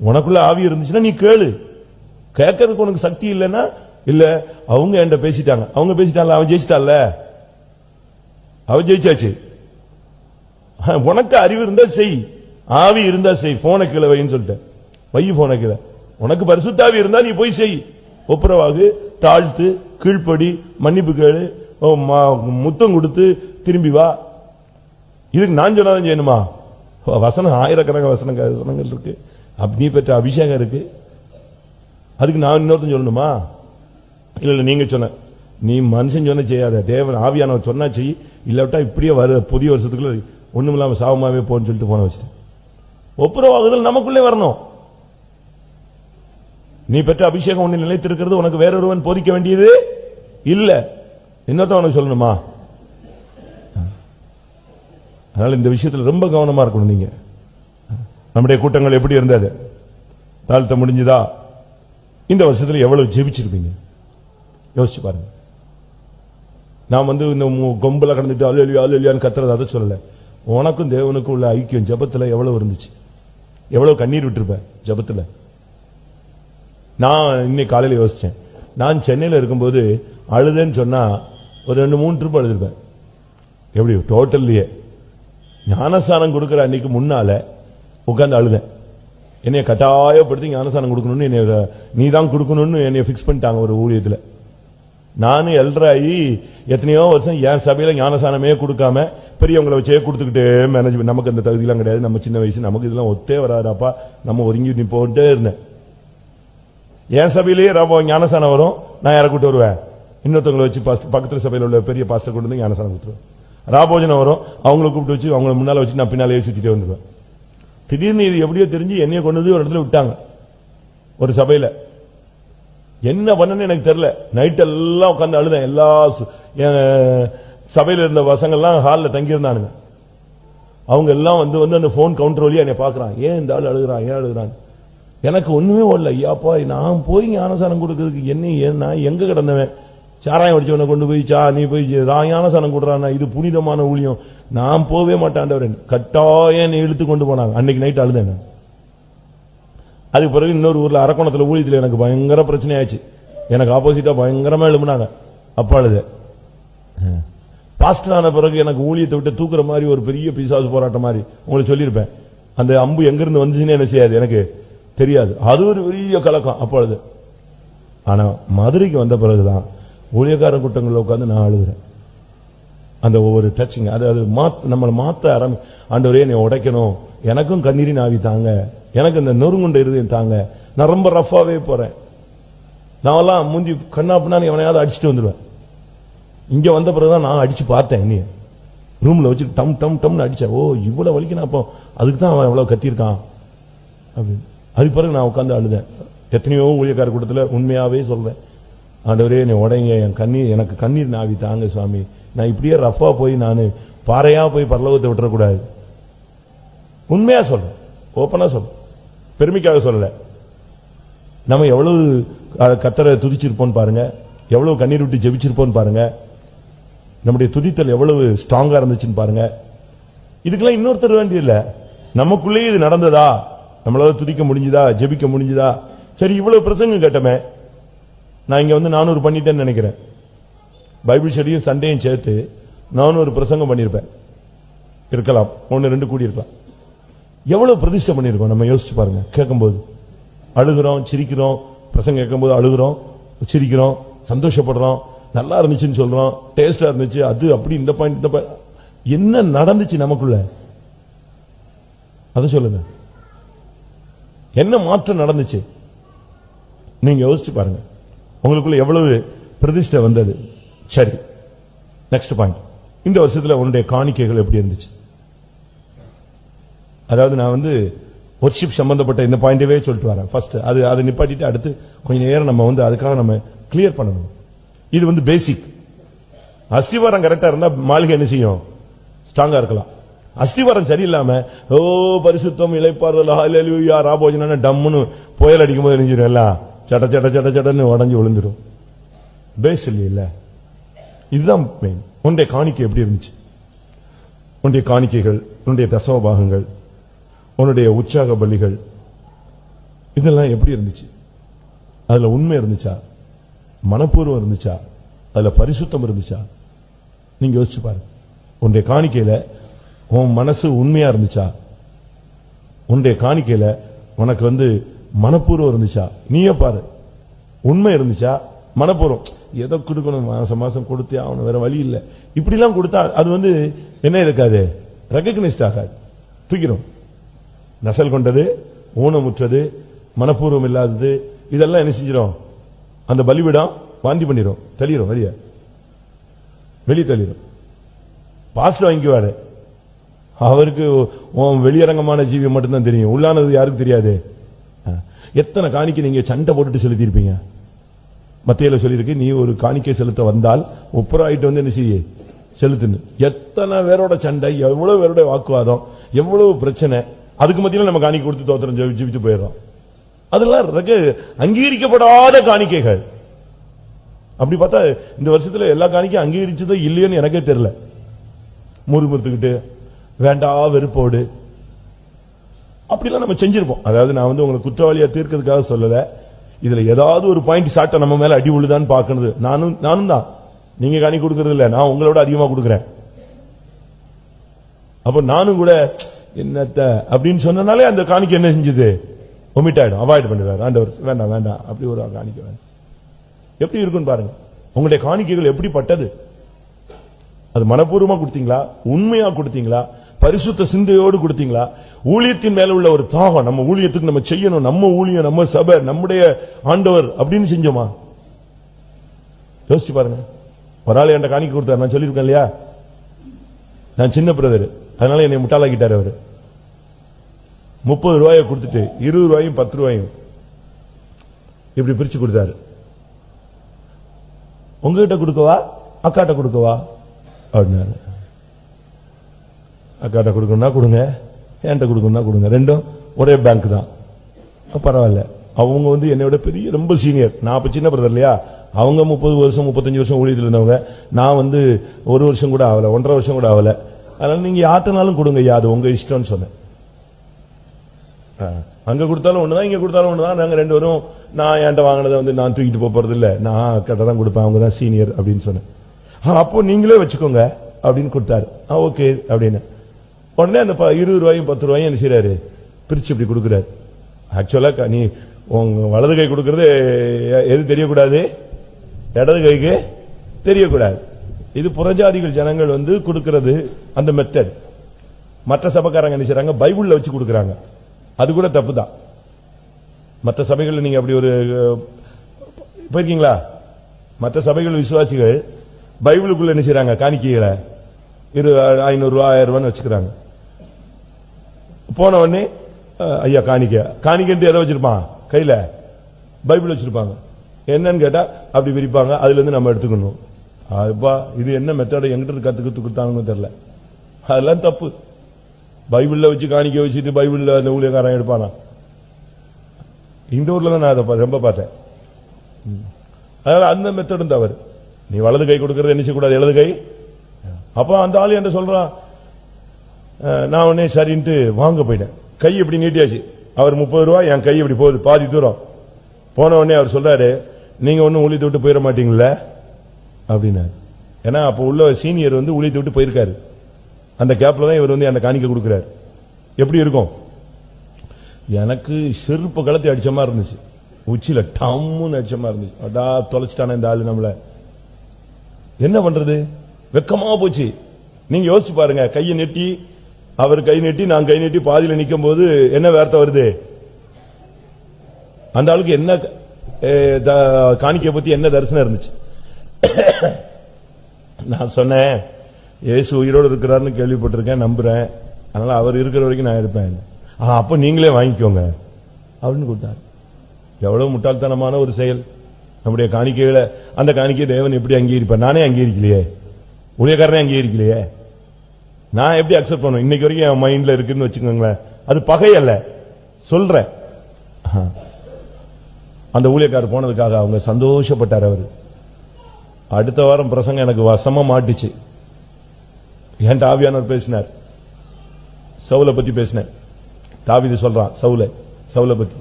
உனக்குள்ள ஆவி இருந்துச்சுன்னா நீ கேளு. கேட்கறதுக்கு உனக்கு சக்தி இல்லைன்னா இல்ல. அவங்க என்கிட்ட பேசிட்டாங்க, அவங்க பேசிட்டாங்க, அவன் ஜெயிச்சிட்டான்ல, அவன் ஜெயிச்சாச்சு. உனக்கு அறிவு இருந்தா செய், ஆவி இருந்தா செய். போன கீழே வைன்னு சொல்லிட்டேன், வை போன கீழே. உனக்கு பரிசுத்தாவி இருந்தா நீ போய் செய். ஒப்புரவாகு, தாழ்த்து, கீழ்ப்படி, மன்னிப்பு கேளு, முத்தம் கொடுத்து திரும்பி வா. இதுக்கு நான் சொன்னாதான் செய்யணுமா? வசனம் ஆயிரக்கணக்கான வசனங்கள் இருக்கு. நீ பெற்ற அபிஷேகம் இருக்கு. அதுக்கு நான் இன்னொருத்தன் சொல்லணுமா? இல்ல நீங்க சொன்ன, நீ மனுஷன் சொன்ன செய்யாத, தேவன் ஆவியானவர் சொன்னா செய், இல்லாவிட்டா இப்படியே வர புதிய வருஷத்துக்குள்ள ஒண்ணும் இல்லாம சாவமாவே போன்னு சொல்லிட்டு போன வச்சுட்டேன். ஒப்புரவாகுதல் நமக்குள்ளே வரணும். நீ பெற்ற அபிஷேகம் ஒண்ணு நிலைத்திருக்கிறது, உனக்கு வேறொருவன் போதிக்க வேண்டியது இல்ல. இன்னொருத்த உனக்கு சொல்லணுமா? அதனால இந்த விஷயத்துல ரொம்ப கவனமா இருக்கணும். நீங்க நம்முடைய கூட்டங்கள் எப்படி இருந்தது? தாழ்த்த முடிஞ்சதா? இந்த வருஷத்துல எவ்வளவு ஜெபிச்சிருப்பீங்க யோசிச்சு பாருங்க. நான் இந்த கொம்புல கடந்துட்டு அல்லேலூயான்னு கத்துறது அதை சொல்லல. உனக்கும் தேவனுக்கும் உள்ள ஐக்கியம் ஜெபத்துல எவ்வளவு இருந்துச்சு? எவ்வளவு கண்ணீர் விட்டுருப்ப ஜெபத்துல? நான் இன்னைக்கு காலையில யோசிச்சேன். நான் சென்னையில இருக்கும்போது அழுதேன்னு சொன்னா ஒரு 2-3 ட்ரிப் அழுதுருப்பேன். எப்படி டோட்டல்லையே ஞானஸ்தானம் கொடுக்கிற அன்னைக்கு முன்னால உட்கார்ந்து அழுதேன். என்னைய கட்டாயப்படுத்தி ஞானஸ்தானம் கொடுக்கணும்னு என்னைய நீதான் கொடுக்கணும்னு என்னைய பிக்ஸ் பண்ணிட்டாங்க ஒரு ஊழியத்துல. நானும் எல்ராயி எத்தனையோ வருஷம் என் சபையில ஞானஸ்தானமே கொடுக்காம பெரியவங்களை வச்சே கொடுத்துக்கிட்டே மேனேஜ்மெண்ட். நமக்கு அந்த தகுதியெல்லாம் கிடையாது, நம்ம சின்ன வயசு, நமக்கு இதெல்லாம் ஒத்தே வராதாப்பா, நம்ம ஒருங்கி நீ போட்டே இருந்தேன். என் சபையிலேயே ஞானஸ்தானம் வரும், நான் யாரை கூட்டு வருவேன்? இன்னொருத்தவங்களை வச்சு பக்கத்துல சபையில் உள்ள பெரிய பாஸ்டர் கொண்டு வந்து ஞானஸ்தானம் கொடுத்துருவேன். ராபோஜனம் வரும், அவங்களை கூப்பிட்டு வச்சு அவங்களை முன்னால வச்சு நான் பின்னாலேயே சுத்திட்டே வந்துடுவேன். திடீர்னு இது எப்படியோ தெரிஞ்சு என்னைய கொண்டு வந்து ஒரு இடத்துல விட்டாங்க ஒரு சபையில. என்ன பண்ணன்னு எனக்கு தெரியல. நைட் எல்லாம் உட்கார்ந்து அழுதேன். எல்லா சபையில இருந்த பசங்கள்லாம் ஹால்ல தங்கி இருந்தானுங்க. அவங்க எல்லாம் வந்து அந்த போன் கவுண்டர் வழியா என்னை பாக்குறான். ஏன் இந்த ஆள் அழுகுறான், ஏன் அழுகுறான்? எனக்கு ஒண்ணுமே ஓடல. ஐயாப்பா, நான் போய் ஞானசானம் கொடுக்கறதுக்கு என்ன எங்க கிடந்தவன்? சாராயம் அடிச்சவனை கொண்டு போய் நீ போய் ஞானசானம் கொடுறான், இது புனிதமான ஊழியம், நான் போவே மாட்டாண்டவர். கட்டாயம் இழுத்து கொண்டு போனாங்க. அன்னைக்கு நைட் அழுதேன். அதுக்கு பிறகு இன்னொரு ஊர்ல அரக்கோணத்துல ஊழியத்தில் எனக்கு பயங்கர பிரச்சனை ஆயிடுச்சு. எனக்கு ஆப்போசிட்டா பயங்கரமா எழுப்புனாங்க. அப்பா அழுத. பாஸ்டர் ஆன பிறகு எனக்கு ஊழியத்தை விட்டு தூக்குற மாதிரி ஒரு பெரிய பிசாசு போராட்டம் மாதிரி உங்களுக்கு சொல்லியிருப்பேன். அந்த அம்பு எங்கிருந்து வந்துச்சுன்னு என்ன செய்யாது எனக்கு தெரியாது. அது ஒரு பெரிய கலக்கம் அப்பொழுது. ஆனா மதுரைக்கு வந்த பிறகுதான் ஊழியக்கார கூட்டங்களில் உட்கார்ந்து நான் அழுகிறேன். அந்த ஒவ்வொரு டச்சிங் அது நம்மளை மாத்த ஆண்டவரே என்னை உடைக்கணும், எனக்கும் கண்ணீரின் ஆவி தாங்க, எனக்கு இந்த நொறுங்குண்ட இருதயம் தாங்க. நான் ரொம்ப ரஃபாவே போறேன். நான் எல்லாம் மூஞ்சி கண்ணாப்புனா எவனையாவது அடிச்சுட்டு வந்துடுவேன். இங்க வந்த பிறகுதான் நான் அடிச்சு பார்த்தேன். நீ ரூம்ல வச்சு டம் டம் டம்னு அடிச்சேன். ஓ இவ்வளவு வலிக்கணும், அப்போ அதுக்கு தான் அவன் எவ்வளவு கத்திருக்கான் அப்படின்னு. அதுக்கு பிறகு நான் உட்கார்ந்து அழுதேன். எத்தனையோ ஊழியக்கார கூட்டத்தில் உண்மையாவே சொல்றேன், ஆண்டவரே என்னை உடைங்க, எனக்கு கண்ணீர் நாவி தாங்க சுவாமி. நான் இப்படியே ரஃபா போய் நான் பாறையா போய் பரலோகத்தை விட்டுறக்கூடாது. உண்மையா சொல்றேன், ஓப்பனா சொல்றேன், பெருமைக்காக சொல்லல. நம்ம எவ்வளவு கர்த்தரை துதிச்சிருப்போம் பாருங்க, எவ்வளவு கண்ணீர் விட்டு ஜெபிச்சிருப்போம் பாருங்க, நம்முடைய துதித்தல் எவ்வளவு ஸ்ட்ராங்கா இருந்துச்சுன்னு பாருங்க. இதுக்கெல்லாம் இன்னொருத்தர் வேண்டியதில்லை. நமக்குள்ளே இது நடந்ததா, நம்மளால துதிக்க முடிஞ்சுதா, ஜெபிக்க முடிஞ்சுதா? சரி, இவ்வளவு பிரசங்கம் கேட்டமே, நான் இங்க 400 பண்ணிட்டேன்னு நினைக்கிறேன். பைபிள் ஸ்டடியும் சண்டேயும் சேர்த்து 400 பிரசங்கம் பண்ணிருப்பேன். இருக்கலாம், 1-2 கூடி இருக்கலாம். எவ்வளவு பிரதிஷ்டை பண்ணிருக்கோம் நம்ம யோசிச்சு பாருங்க. கேட்கும்போது அழுகிறோம், சிரிக்கிறோம். பிரசங்கம் கேட்கும்போது அழுகிறோம், சிரிக்கிறோம், சந்தோஷப்படுறோம், நல்லா இருந்துச்சுன்னு சொல்றோம், டேஸ்டா இருந்துச்சு, அது அப்படி, இந்த பாயிண்ட் இந்த பாயிண்ட். என்ன நடந்துச்சு நமக்குள்ள? அதை சொல்லுங்க. என்ன மாற்றம் நடந்துச்சு? நீங்க யோசிச்சு பாருங்க, உங்களுக்குள்ள எவ்வளவு பிரதிஷ்டை வந்தது. சரி, நெக்ஸ்ட் பாயிண்ட். இந்த வருஷத்துல உன்னுடைய காணிக்கைகள் எப்படி இருந்துச்சு? அதாவது நான் வொர்ஷிப் சம்பந்தப்பட்ட இந்த பாயிண்டவே சொல்லிட்டு வரேன். ஃபர்ஸ்ட் அதை நிப்பாட்டிட்டு அடுத்து கொஞ்ச நேரம் நம்ம அதுக்காக நம்ம கிளியர் பண்ணணும். இது பேசிக். அஸ்திவாரம் கரெக்டா இருந்தா மாளிகை என்ன செய்யும்? ஸ்ட்ராங்கா இருக்கலாம். அஸ்திவாரம் சரியில்லாம ஓ பரிசுத்தம் இளைப்பாறுதல் ஹல்லேலூயா ராபோஜன டம்முன்னு புயல் அடிக்கும் போது எரிஞ்சிடும், எல்லாம் சட்ட சட்ட சட்ட சட்டன்னு உடஞ்சு விழுந்துடும். பேஸ் இல்ல. இதுதான் மெயின். உன்னுடைய காணிக்கை எப்படி இருந்துச்சு? உன்னுடைய காணிக்கைகள், உன்னுடைய தசமபாகங்கள், உன்னுடைய உற்சாக பலிகள், இதெல்லாம் எப்படி இருந்துச்சு? அதுல உண்மை இருந்துச்சா? மனப்பூர்வம் இருந்துச்சா? அதுல பரிசுத்தம் இருந்துச்சா? நீங்க யோசிச்சு பாருங்க. உன்னுடைய காணிக்கையில உன் மனசு உண்மையா இருந்துச்சா? உன்னுடைய காணிக்கையில உனக்கு மனப்பூர்வம் இருந்துச்சா? நீயே பாரு, உண்மை இருந்துச்சா? மனப்பூர்வம் எதை கொடுக்கணும், மாசம் மாசம் கொடுத்தே ஆகணும், வேற வழி இல்லை, இப்படி எல்லாம் கொடுத்தா அது என்ன இருக்காது, ரெகக்னைஸ்ட் ஆகாது, தூக்கிறோம். நசல் கொண்டது, ஊனமுற்றது, மனப்பூர்வம் இல்லாதது, இதெல்லாம் என்ன செஞ்சிடும்? அந்த பலிவிடம் வாந்தி பண்ணிடும், தள்ளிடும், வெளியே தள்ளிடும். பாஸ்டர் வாங்கிக்குவாரு, அவருக்கு வெளியரங்கமான ஜீவி மட்டும்தான் தெரியும், உள்ளானது யாருக்கு தெரியாது. எத்தனை காணிக்கை நீங்க சண்டை போட்டுட்டு செலுத்திருப்பீங்க? மத்தியில சொல்லியிருக்கு, நீ ஒரு காணிக்கை செலுத்த வந்தால் ஒப்புராயிட்டு வந்து என்ன செய்ய செலுத்துன்னு. எத்தனை பேரோட சண்டை, எவ்வளவு பேரோட வாக்குவாதம், எவ்வளவு பிரச்சனை. அதுக்கு மத்தியில நம்ம காணிக்கை கொடுத்து தோத்திரம் ஜெபிச்சு போயிடுறோம். அதெல்லாம் அங்கீகரிக்கப்படாத காணிக்கைகள். அப்படி பார்த்தா இந்த வருஷத்துல எல்லா காணிக்கையும் அங்கீகரிச்சதோ இல்லையோன்னு எனக்கே தெரியல. முறுமுறுத்துக்கிட்டு வேண்டா வெறுப்போடு அப்படிலாம் நம்ம செஞ்சிருப்போம். அதாவது நான் வந்து உங்களை குற்றவாளியா தீர்க்கிறதுக்காக சொல்லல, இதுல ஏதாவது ஒரு பாயிண்ட் சாட்ட நம்ம மேல அடி உள்ளதான்னு பாக்கணுது. நானும் தான், நீங்க காணிக்கை கொடுக்கறது இல்ல, நான் உங்களோட அதிகமா கொடுக்கறேன். அப்ப நானும் கூட என்னத்த அப்படின்னு சொன்னனாலே அந்த காணிக்கை என்ன செஞ்சது? ஒமிட் ஆயிடும், அவாய்ட் பண்ணுவார் ஆண்டவர். வேண்டாம் வேண்டாம், அப்படி ஒரு காணிக்கை வேண்டாம். எப்படி இருக்குன்னு பாருங்க. உங்களுடைய காணிக்கைகள் எப்படிப்பட்டது? அது மனப்பூர்வமா கொடுத்தீங்களா? உண்மையா கொடுத்தீங்களா? பரிசுத்த சிந்தையோடு கொடுத்தீங்களா? ஊழியத்தின் மேல உள்ள ஒரு தாகம், நம்ம ஊழியத்துக்கு நம்ம செய்யணும், நம்ம ஊழியம், நம்ம சபை, நம்முடைய ஆண்டவர் அப்படின்னு செஞ்சோமா? யோசிச்சு பாருங்க. ஒரு ஆள் என்கிட்ட காணிக்கை கொடுத்தாரு, நான் சொல்லியிருக்கேன் இல்லையா, நான் சின்ன பிரதர், அதனால என்னை முட்டாளாக்கிட்டார் அவரு. 30 ரூபாயை கொடுத்துட்டு 20 ரூபாயும் 10 ரூபாயும் இப்படி பிரிச்சு கொடுத்தாரு. உங்ககிட்ட கொடுக்கவா அக்காட்ட கொடுக்கவா அப்படின்னாரு. அக்காட்ட கொடுக்கணும்னா கொடுங்க, என்கிட்ட கொடுக்கணும்னா கொடுங்க, ரெண்டும் ஒரே பேங்க் தான். பரவாயில்ல. அவங்க வந்து என்னை விட பெரிய ரொம்ப சீனியர், நான் அப்ப சின்ன பிரதர் இல்லையா. அவங்க 30 வருஷம் 35 வருஷம் ஊழியத்தில் இருந்தவங்க, நான் வந்து 1 வருஷம் கூட ஆகல, 1.5 வருஷம் கூட ஆகல. அதனால நீங்க யார்ட்டனாலும் கொடுங்க, அது உங்க இஷ்டம்னு சொன்னேன். அங்க கொடுத்தாலும் ஒண்ணுதான், இங்க கொடுத்தாலும் ஒண்ணுதான். நாங்க 2 பேரும், நான் என்கிட்ட வாங்கினதை வந்து நான் தூக்கிட்டு போறது இல்ல, நான் அக்காட்ட தான் கொடுப்பேன், அவங்க தான் சீனியர் அப்படின்னு சொன்னேன். அப்போ நீங்களே வச்சுக்கோங்க அப்படின்னு கொடுத்தாரு. ஓகே அப்படின்னு உடனே அந்த 20 ரூபாயும் 10 ரூபாயும் என்ன செய்யறாரு? பிரிச்சு இப்படி கொடுக்கிறாரு. ஆக்சுவலா நீ உங்க வலது கை கொடுக்கறது எது தெரியக்கூடாது? இடது கைக்கு தெரியக்கூடாது. இது புறஜாதிகள் ஜனங்கள் வந்து கொடுக்கிறது அந்த மெத்தட். மற்ற சபைக்காரங்க என்ன செய்றாங்க? பைபிள்ல வச்சு கொடுக்கறாங்க. அது கூட தப்பு தான். மற்ற சபைகள் நீங்க அப்படி ஒரு போயிருக்கீங்களா? மற்ற சபைகள் விசுவாசிகள் பைபிளுக்குள்ள என்ன செய்றாங்க? காணிக்கைகளை 500 ரூபாய் 1000 ரூபான்னு வச்சுக்கிறாங்க. போன உடனே ஐயா காணிக்கை எதை வச்சிருப்பான்? கையில பைபிள் வச்சிருப்பாங்க. என்னன்னு கேட்டா அப்படி விரிப்பாங்க, அதுல இருந்து நம்ம எடுத்துக்கணும். இது என்ன மெத்தட் எங்கிட்ட கத்துக்கிட்டு கொடுத்தாங்கன்னு தெரியல. அதெல்லாம் தப்பு. பைபிள்ல வச்சு காணிக்க வச்சுட்டு பைபிள்ல அந்த ஊழியக்காரன் எடுப்பானா? இந்த ஊர்ல தான் நான் அதை ரொம்ப பார்த்தேன். அதனால அந்த மெத்தடும் தவறு. நீ வலது கை கொடுக்கறது என்ன செய்யக்கூடாது? இடது கை. அப்ப அந்த ஆளு என்ன சொல்றான்? நான் உடனே சரின்ட்டு வாங்க போயிட்டேன். கை இப்படி நீட்டியாச்சு. அவர் 30 ரூபாய், என் கை இப்படி போகுது பாதி தூரம். போன உடனே அவர் சொல்றாரு, நீங்க ஒன்னும் ஊழியத்தை விட்டு போயிட மாட்டீங்களா அப்படின்னா. ஏன்னா அப்ப உள்ள சீனியர் வந்து ஊழியத்தை விட்டு போயிருக்காரு. அந்த கேப்ல தான் இவர் வந்து அந்த காணிக்கை கொடுக்கிறார். எப்படி இருக்கும்? எனக்கு செருப்பு கலத்தி அடிச்ச மாதிரி இருந்துச்சு, உச்சில டம்முன்னு அடிச்ச மாதிரி இருந்துச்சு. அடா தொலைச்சிட்டான இந்த ஆளு நம்மள. என்ன பண்றது? வெக்கமா போச்சு. நீங்க யோசிச்சு பாருங்க. கையை நெட்டி, அவர் கை நெட்டி, நான் கை நெட்டி பாதியில நிக்கும் போது என்ன வார்த்தை வருது? அந்த ஆளுக்கு என்ன காணிக்கை பத்தி என்ன தரிசனம் இருந்துச்சு? நான் சொன்னேன், இயேசு உயிரோடு இருக்கிறாருன்னு கேள்விப்பட்டிருக்கேன், நம்புறேன், அதனால அவர் இருக்கிற வரைக்கும் நான் இருப்பேன். அப்ப நீங்களே வாங்கிக்கோங்க அப்படின்னு கொடுத்தாரு. எவ்வளவு முட்டாள்தனமான ஒரு செயல். நம்முடைய காணிக்கைகளை, அந்த காணிக்கை தேவன் எப்படி அங்கீகரிப்பார்? நானே அங்கீகரிக்கலையே, ஊழியக்காரனே அங்கீகரிக்கலையே, நான் எப்படி அக்செப்ட் பண்ணுவேன்? இன்னைக்கு வரைக்கும் என் மைண்ட்ல இருக்குன்னு வச்சுக்கோங்களேன். அது பகை அல்ல, சொல்றேன். அந்த ஊழியக்காரர் போனதுக்காக அவங்க சந்தோஷப்பட்டார். அவர் அடுத்த வாரம் பிரசங்கம் எனக்கு வசமா மாட்டுச்சு. என்கிட்ட ஆவியானவர் பேசினார், சவுலை பத்தி பேசினேன். தாவீது சொல்றான் சவுலை பத்தி,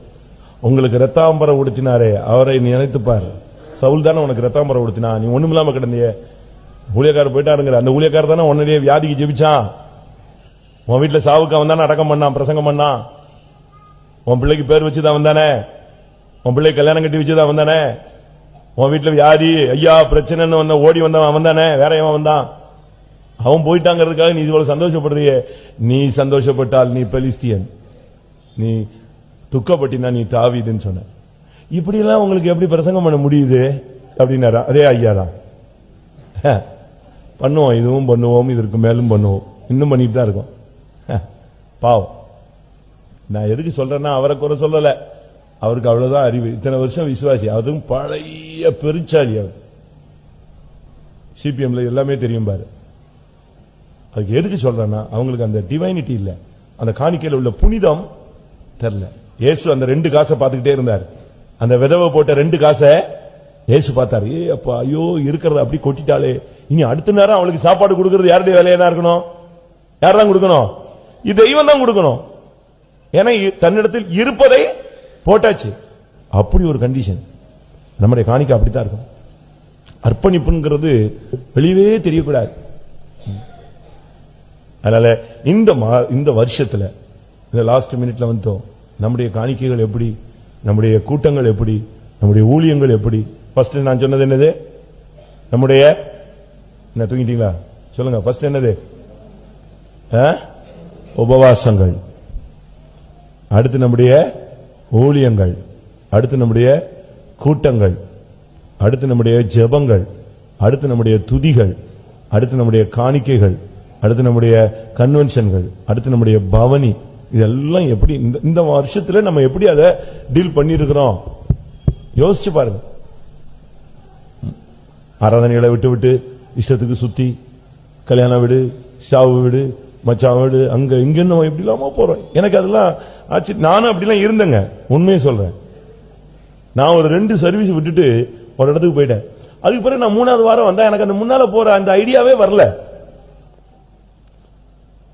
உங்களுக்கு ரத்தாம்பரம் உடுத்தினாரே அவரை நீ நினைத்துப்பார். சவுல் தானே உனக்கு ரத்தாம்பரம் உடுத்தினா, நீ ஒண்ணுமில்லாம கிடந்திய. ஊழியக்காரர் போயிட்டாருங்கிற அந்த ஊழியக்காரர் தானே உன்னுடைய வியாதிக்கு ஜெபிச்சான். உன் வீட்டுல சாவுக்கு அவன் தானே அடக்கம் பண்ணான், பிரசங்கம் பண்ணான். உன் பிள்ளைக்கு பேர் வச்சுதான் வந்தானே, உன் பிள்ளை கல்யாணம் கட்டி வச்சுதான் வந்தானே. உன் வீட்டுல வியாதி ஐயா பிரச்சனைன்னு வந்த ஓடி வந்தவன் அவன் தானே, வேற எவன் வந்தான்? அவன் போயிட்டாங்கிறதுக்காக நீ இவ்வளவு சந்தோஷப்படுறியே. நீ சந்தோஷப்பட்டால் நீ பெலிஸ்தியன். நீ துக்கப்பட்டினா நீ தாவீதுன்னு சொன்ன. இப்படி எல்லாம் உங்களுக்கு எப்படி பிரசங்கம் பண்ண முடியுது அப்படின்னாரா? அதே ஐயா தான். பண்ணுவோம், இதுவும் பண்ணுவோம், இதற்கு மேலும் பண்ணுவோம், இன்னும் பண்ணிட்டு தான் இருக்கோம். பாவம். நான் எதுக்கு சொல்றேன்னா அவரை குறை சொல்லல, அவருக்கு அவ்வளவுதான் அறிவு. இத்தனை வருஷம் விசுவாசி, அதுவும் பழைய பெருச்சாளி. அவர் சிபிஎம்ல எல்லாமே தெரியும் பாரு. அதுக்கு எதுக்கு சொல்றேன்னா அவங்களுக்கு அந்த டிவைனிட்டி இல்ல, அந்த காணிக்கையில் உள்ள புனிதம் தெரியல. இயேசு அந்த 2 காசை பார்த்துக்கிட்டே இருந்தார். அந்த விதவை போட்ட 2 காசை இயேசு பார்த்தாரு. அப்பா ஐயோ இருக்கிறத அப்படி கொட்டிட்டாலே, இனி அடுத்த நேரம் அவளுக்கு சாப்பாடு கொடுக்கிறது யாருடைய வேலையா தான் இருக்கணும்? யார் தான் கொடுக்கணும்? இது தெய்வம் தான் கொடுக்கணும். ஏன்னா தன்னிடத்தில் இருப்பதை போட்டாச்சு. அப்படி ஒரு கண்டிஷன். நம்முடைய காணிக்கை அப்படித்தான் இருக்கும். அர்ப்பணிப்புங்கிறது வெளியவே தெரியக்கூடாது. அதனால இந்த வருஷத்துல இந்த லாஸ்ட் மினிட்ல வந்துட்டோம். நம்முடைய காணிக்கைகள் எப்படி, நம்முடைய கூட்டங்கள் எப்படி, நம்முடைய ஊழியங்கள் எப்படி? ஃபர்ஸ்ட் நான் சொன்னது என்னது? நம்முடைய என்ன தூங்கிட்டீங்களா? சொல்லுங்க. ஃபர்ஸ்ட் என்னது? உபவாசங்கள். அடுத்து நம்முடைய ஊழியங்கள். அடுத்து நம்முடைய கூட்டங்கள். அடுத்து நம்முடைய ஜெபங்கள். அடுத்து நம்முடைய துதிகள். அடுத்து நம்முடைய காணிக்கைகள். அடுத்து நம்முடைய கன்வென்ஷன்கள். அடுத்து நம்முடைய பவனி. இதெல்லாம் எப்படி இந்த வருஷத்துல நம்ம எப்படி அதை டீல் பண்ணிருக்கிறோம் யோசிச்சு பாருங்க. ஆராதனைகளை விட்டு விட்டு இஷ்டத்துக்கு சுத்தி, கல்யாண வீடு, சாவு வீடு, மச்சான் வீடு, அங்க இங்க நம்ம எப்படி இல்லாம போறோம். எனக்கு அதெல்லாம் ஆச்சு. நானும் அப்படிலாம் இருந்தேங்க, உண்மையை சொல்றேன். நான் ஒரு 2 சர்வீஸ் விட்டுட்டு ஒரு இடத்துக்கு போயிட்டேன். அதுக்கு பிறகு நான் 3வது வாரம் வந்தா எனக்கு அந்த முன்னால போற அந்த ஐடியாவே வரல.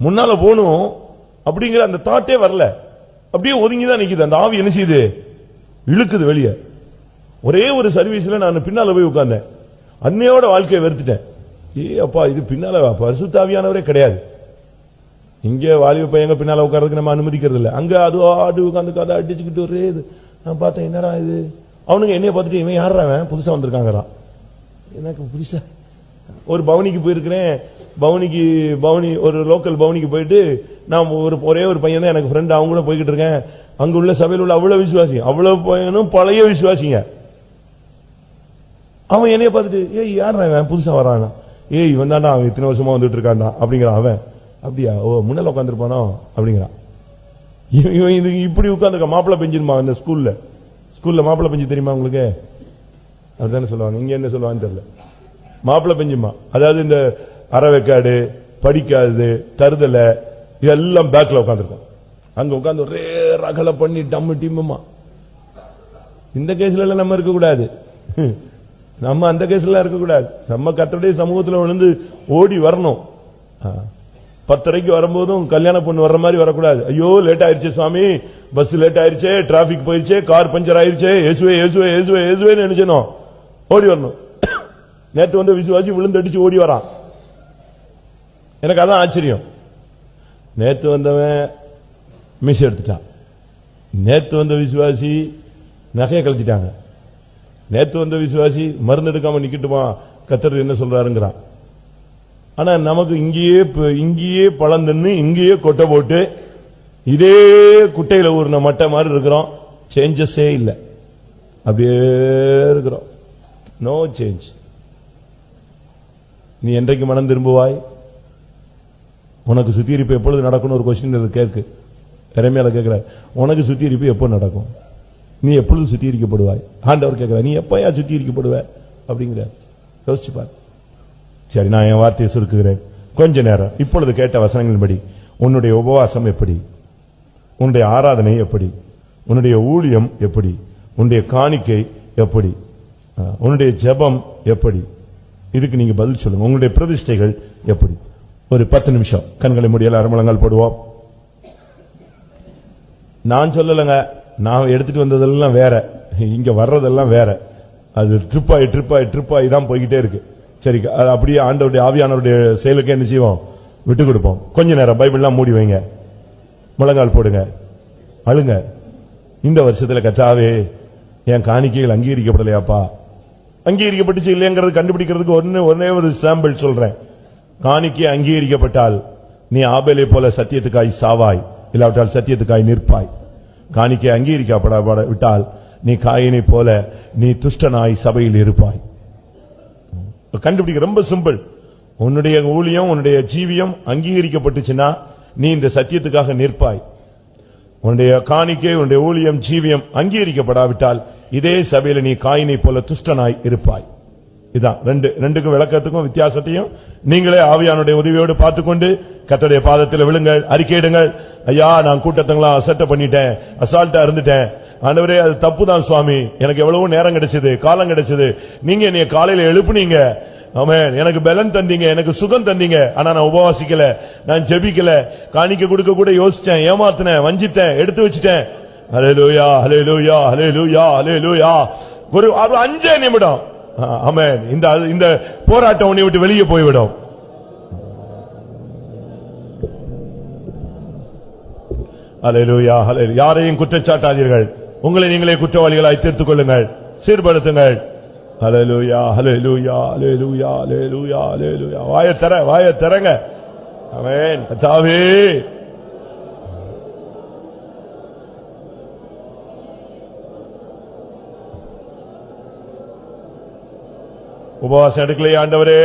முன்னால போகணும் அப்படிங்கிற அந்த தாட்டே வரல. அப்படியே ஒதுங்கிதான் நிக்குது. அந்த ஆவி என்ன செய்யுது? இழுக்குது வெளியே. ஒரே ஒரு சர்வீஸ்ல நான் பின்னால போய் உட்கார்ந்தேன். அன்னையோட வாழ்க்கையை வெறுத்துட்டேன். அப்பா இது பின்னால பரிசுத்தாவியானவரே கிடையாது. இங்க வாலிப பையங்க பின்னால உட்கார்றதுக்கு நம்ம அனுமதிக்கிறது இல்ல. அங்க அது ஆடு உட்கார்ந்து கதை அடிச்சுக்கிட்டு ஒரே இது. நான் பார்த்தேன், என்னடா இது? அவனுங்க என்னைய பார்த்துட்டு இவன் யாராவன் புதுசா வந்திருக்காங்கறான். எனக்கு புதுசா ஒரு பவனிக்கு போயிருக்கிறேன். பவனி ஒரு லோக்கல் பவனிக்கு போயிட்டு நான் ஒரே ஒரு பையன் தான் எனக்கு ஃப்ரெண்ட், அவங்க கூட போய்கிட்டு இருக்கேன். அங்க உள்ள சபையில் உள்ள அவ்வளவு விசுவாசி, அவ்வளவு பையனும் பழைய விசுவாசிங்க. அவன் என்னைய பார்த்துட்டு ஏய் யார் புதுசா வரானா? ஏய் இவன் தாண்டா, அவன் இத்தனை வருஷமா வந்துட்டு இருக்கான்டா அப்படிங்கிறான். அவன் அப்படியா? ஓ முன்னால உட்காந்துருப்பானோ அப்படிங்கிறான். இவன் இது இப்படி உட்காந்துருக்க. மாப்பிள்ள பெஞ்சிருமா இந்த ஸ்கூல்ல மாப்பிள்ள பெஞ்சு தெரியுமா உங்களுக்கு? அதுதானே சொல்லுவாங்க. இங்க என்ன சொல்லுவான்னு தெரியல. மாப்பிள்ள பெஞ்சுமா, அதாவது இந்த அறவைக்காடு, படிக்காது, தருதலை, இதெல்லாம் பேக்ல உட்காந்துருக்கோம். அங்க உட்காந்து ஒரே ரகலை பண்ணி டம்மு டிம்முமா. இந்த கேஸ்ல எல்லாம் நம்ம இருக்கக்கூடாது. நம்ம அந்த கேஸ்ல இருக்கக்கூடாது. நம்ம கர்த்தருடைய சமூகத்தில் விழுந்து ஓடி வரணும். 10:30 வரும்போதும் கல்யாண பொண்ணு வர்ற மாதிரி வரக்கூடாது. ஐயோ லேட் ஆயிருச்சு சுவாமி, பஸ் லேட் ஆயிருச்சு, டிராபிக் போயிருச்சு, கார் பஞ்சர் ஆயிருச்சு, இயேசுவே இயேசுவே இயேசுவே இயேசுவேன்னு நினைச்சணும். ஓடி வரணும். நேற்று வந்து விசுவாசி விழுந்தடிச்சு ஓடி வரான். எனக்கு அதான் ஆச்சரியம். நேற்று வந்தவன் மிஸ் எடுத்துட்டான். நேற்று வந்த விசுவாசி நகையை கழிச்சிட்டாங்க. நேற்று வந்த விசுவாசி மருந்து எடுக்காம நிக்கட்டுமா, கர்த்தர் என்ன சொல்றாருங்கிறான். ஆனா நமக்கு இங்கேயே பழம் தின்னு இங்கேயே கொட்டை போட்டு இதே குட்டையில ஊர்ன மட்டை மாதிரி இருக்கிறோம். சேஞ்சஸே இல்லை, அப்படியே இருக்கிறோம். No change. நீ என்றைக்கு மனம் திரும்புவாய்? உனக்கு சுத்திகரிப்பு எப்பொழுது நடக்கும்? ஒரு கொஸ்டின் கேட்கு. திறமையால கேட்கிற, உனக்கு சுத்திகரிப்பு எப்போ நடக்கும்? நீ எப்பொழுது சுத்திகரிக்கப்படுவாய்? ஆண்டவர் கேட்கிற, நீ எப்பயா சுத்திகரிக்கப்படுவ அப்படிங்கிற யோசிச்சு பாரு. சரி, நான் என் வார்த்தையை சுருக்குகிறேன். கொஞ்ச நேரம் இப்பொழுது கேட்ட வசனங்களின்படி உன்னுடைய உபவாசம் எப்படி, உன்னுடைய ஆராதனை எப்படி, உன்னுடைய ஊழியம் எப்படி, உன்னுடைய காணிக்கை எப்படி, உன்னுடைய ஜெபம் எப்படி? இதுக்கு நீங்க பதில் சொல்லுங்க. உங்களுடைய பிரதிஷ்டைகள் எப்படி? ஒரு 10 நிமிஷம் கண்களை முடியல, அரமளங்கள் போடுவோம். நான் சொல்லலங்க, நான் எடுத்துட்டு வந்ததெல்லாம் வேற, இங்க வர்றதெல்லாம் வேற. அது ட்ரிப்பாய் தான் போய்கிட்டே இருக்கு. சரி, அப்படியே ஆண்டவருடைய ஆவியானவருடைய செயலுக்கு என்ன செய்வோம்? விட்டு கொடுப்போம். கொஞ்ச நேரம் பைபிள்லாம் மூடி வைங்க, முழங்கால் போடுங்க, அழுங்க. இந்த வருஷத்துல கர்த்தாவே என் காணிக்கைகள் அங்கீகரிக்கப்படலையாப்பா. அங்கீகரிக்கப்பட்டுச்சு இல்லையங்கிறது கண்டுபிடிக்கிறதுக்கு ஒன்னே ஒரு சாம்பிள் சொல்றேன். காணிக்கை அங்கீகரிக்கப்பட்டால் நீ ஆபேலை போல சத்தியத்துக்காய் சாவாய், இல்லாவிட்டால் சத்தியத்துக்காய் நிற்பாய். காணிக்கை அங்கீகரிக்கப்பட விட்டால் நீ காயினை போல நீ துஷ்டனாய் சபையில் இருப்பாய். கண்டுபிடிக்க ரொம்ப சிம்பிள். உன்னுடைய ஊழியம் உன்னுடைய ஜீவியம் அங்கீகரிக்கப்பட்டுச்சுன்னா நீ இந்த சத்தியத்துக்காக நிற்பாய். உன்னுடைய காணிக்கை உன்னுடைய ஊழியம் ஜீவியம் அங்கீகரிக்கப்படாவிட்டால் இதே சபையில நீ காயினை போல துஷ்டனாய் இருப்பாய். இதான் ரெண்டுக்கும் விளக்கத்துக்கும் வித்தியாசத்தையும் நீங்களே ஆவியானுடைய உதவியோடு பார்த்துக்கொண்டு கர்த்தருடைய பாதத்தில் விழுங்கள், அறிக்கையிடுங்கள். ஐயா, நான் கூட்டத்தங்களா அசட்டை பண்ணிட்டேன், அசால்ட்டா இருந்துட்டேன். ஆண்டவரே, அது தப்புதான் சுவாமி. எனக்கு எவ்வளவு நேரம் கிடைச்சது, காலம் கிடைச்சது. நீங்க என்னைய காலையில எழுப்புனீங்க. ஆமென். எனக்கு பலன் தந்தீங்க, எனக்கு சுகம் தந்தீங்க. ஆனா நான் உபவாசிக்கல, நான் ஜெபிக்கல, காணிக்க கொடுக்க கூட யோசிச்சேன், ஏமாத்தினேன், வஞ்சித்தேன், எடுத்து வச்சிட்டேன். ஹல்லேலூயா, ஹல்லேலூயா, ஹல்லேலூயா, ஹல்லேலூயா. ஒரு 5 நிமிடம். ஆமென். இந்த போராட்டம் உன்னை விட்டு வெளியே போய்விடும். ஹல்லேலூயா, ஹல்லேலூயா. யாரையும் குற்றச்சாட்டாதீர்கள். உங்களை நீங்களே குற்றவாளிகளாய் தீர்த்துக் கொள்ளுங்கள், சீர்படுத்துங்கள். ஹல்லேலூயா, ஹல்லேலூயா, ஹல்லேலூயா, ஹல்லேலூயா, ஹல்லேலூயா. வாயை திறங்க. ஆமென். கர்த்தாவே, உபவாசம் எடுக்கலையே ஆண்டவரே,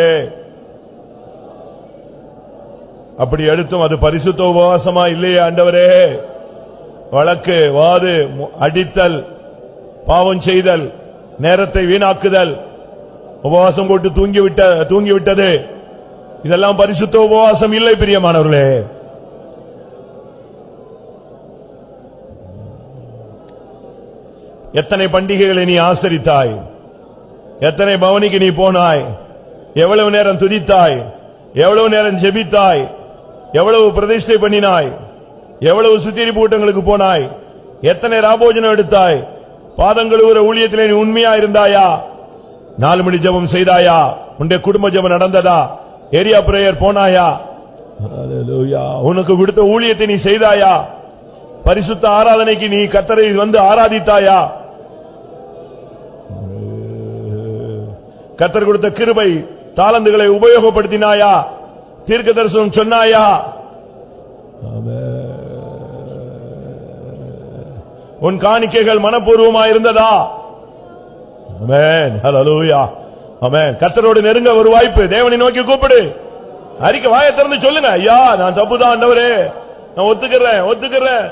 அப்படி எடுத்தும் அது பரிசுத்த உபவாசமா இல்லையே ஆண்டவரே. வழக்கு, வாது, அடித்தல், பாவம் செய்தல், நேரத்தை வீணாக்குதல், உபவாசம் போட்டு தூங்கிவிட்டது, இதெல்லாம் பரிசுத்த உபவாசம் இல்லை பிரியமானவர்களே. எத்தனை பண்டிகைகளை நீ ஆசரித்தாய், எத்தனை பவனிக்கு நீ போனாய், எவ்வளவு நேரம் துதித்தாய், எவ்வளவு நேரம் ஜெபித்தாய், எவ்வளவு பிரதிஷ்டை பண்ணினாய், எவ்வளவு சுத்திகரிப்பு கூட்டங்களுக்கு போனாய், எத்தனை ராபோஜனம் எடுத்தாய், பாதங்களுகிற ஊழியத்திலே நீ உண்மையா இருந்தாயா? 4 மணி ஜெபம் செய்தாயா? உன்னுடைய குடும்ப ஜெபம் நடந்ததா? ஏரியா பிரேயர் போனாயா? ஹல்லேலூயா. உனக்கு கொடுத்த ஊழியத்தை நீ செய்தாயா? பரிசுத்த ஆராதனைக்கு நீ கர்த்தரை வந்து ஆராதித்தாயா? கர்த்தர் கொடுத்த கிருபை தாளந்துகளை உபயோகப்படுத்தினாயா? தீர்க்க தரிசனம் சொன்னாயா? உன் காணிக்கைகள் மனப்பூர்வமா இருந்ததா? ஆமென். ஹல்லேலூயா. ஆமென். கர்த்தரோடு நெருங்க ஒரு வாய்ப்பு. தேவனை நோக்கி கூப்பிடு, அறிக்கை, வாயை திறந்து சொல்லுங்க. ஐயா, நான் தப்புதான் ஆண்டவரே, நான் ஒத்துக்கிறேன்.